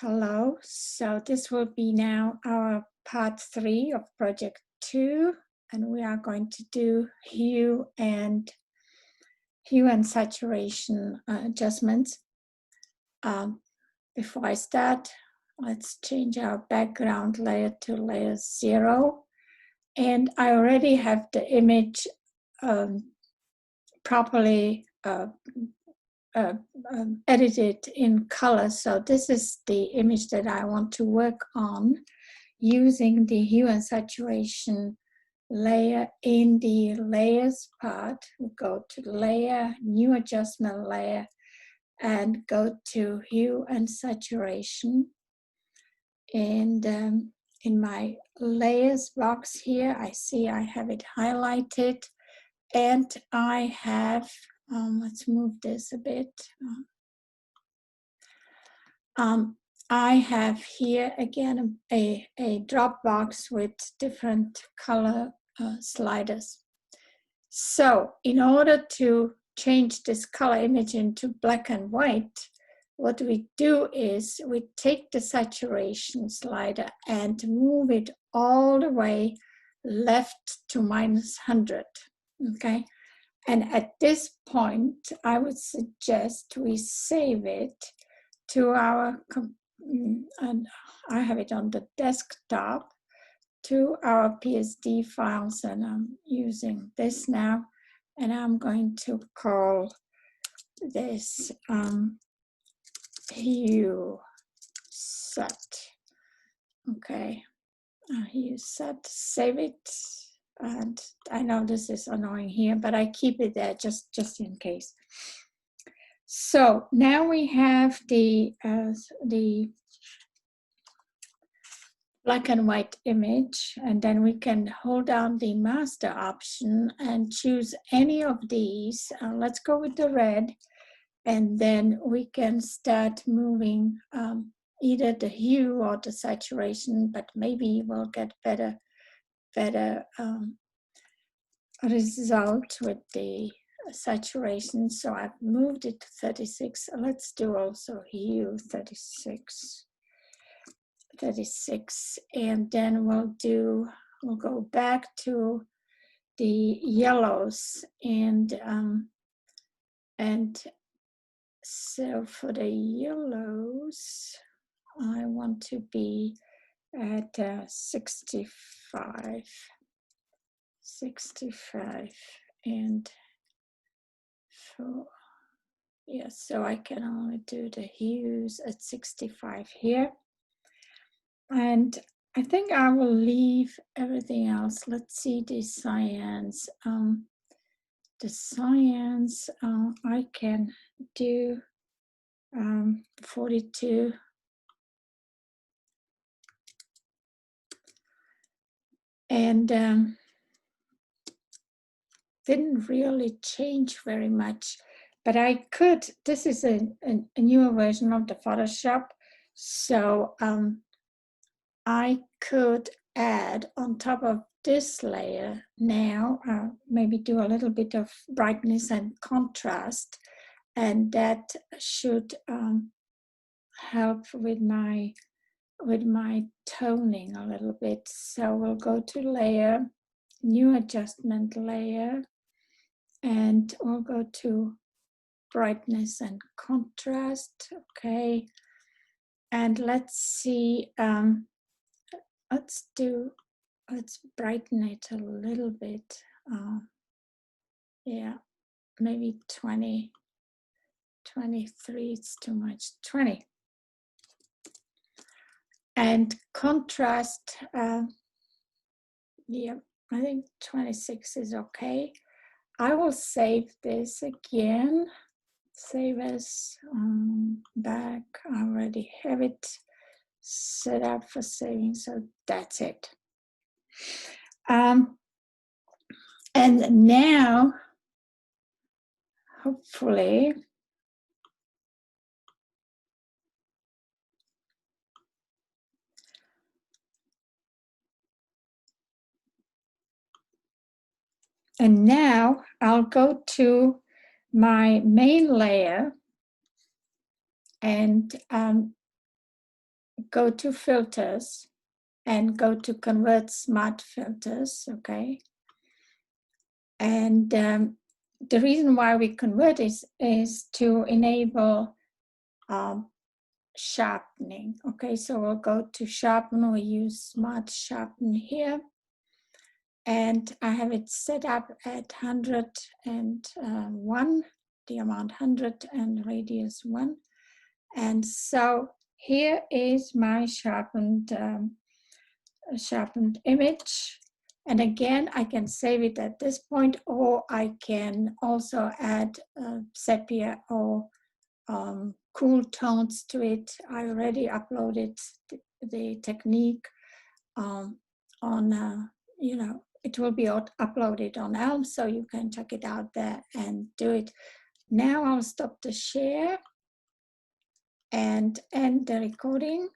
Hello, so this will be now our part 3 of project 2, and we are going to do hue and saturation adjustments. Before I start, let's change our background layer to layer 0. And I already have the image properly edited in color. So this is the image that I want to work on using the hue and saturation layer in the layers part. We go to layer, new adjustment layer, and go to hue and saturation. And in my layers box here, I see I have it highlighted, and I have let's move this a bit. I have here again a drop box with different color sliders. So in order to change this color image into black and white, what we do is we take the saturation slider and move it all the way left to -100, okay? And at this point, I would suggest we save it to our, and I have it on the desktop, to our PSD files, and I'm using this now, and I'm going to call this hue set. Okay, hue set, save it. And I know this is annoying here, but I keep it there just in case. So now we have the black and white image, and then we can hold down the master option and choose any of these. Let's go with the red, and then we can start moving either the hue or the saturation, but maybe we'll get better result with the saturation. So I've moved it to 36. Let's do also hue 36, and then we'll go back to the yellows, and so for the yellows I want to be at 65, and yes, so I can only do the hues at 65 here, and I think I will leave everything else. Let's see the cyans. The cyans I can do 42. And didn't really change very much, but I could, this is a newer version of the Photoshop, so I could add on top of this layer now, maybe do a little bit of brightness and contrast, and that should help with my toning a little bit. So we'll go to layer, new adjustment layer, and we'll go to brightness and contrast. Okay, and let's see, let's brighten it a little bit. Yeah, maybe 20, 23, it's too much, 20. And contrast, yeah, I think 26 is okay. I will save this again. Save as back. I already have it set up for saving, so that's it. And now, hopefully, and now I'll go to my main layer, and go to filters and go to convert smart filters, okay? And the reason why we convert is to enable sharpening. Okay, so we'll go to sharpen, we use smart sharpen here. And I have it set up at 101, the amount 100 and radius 1. And so here is my sharpened image. And again, I can save it at this point, or I can also add sepia or cool tones to it. I already uploaded the technique on, you know, it will be uploaded on Elm, so you can check it out there and do it. Now I'll stop the share and end the recording.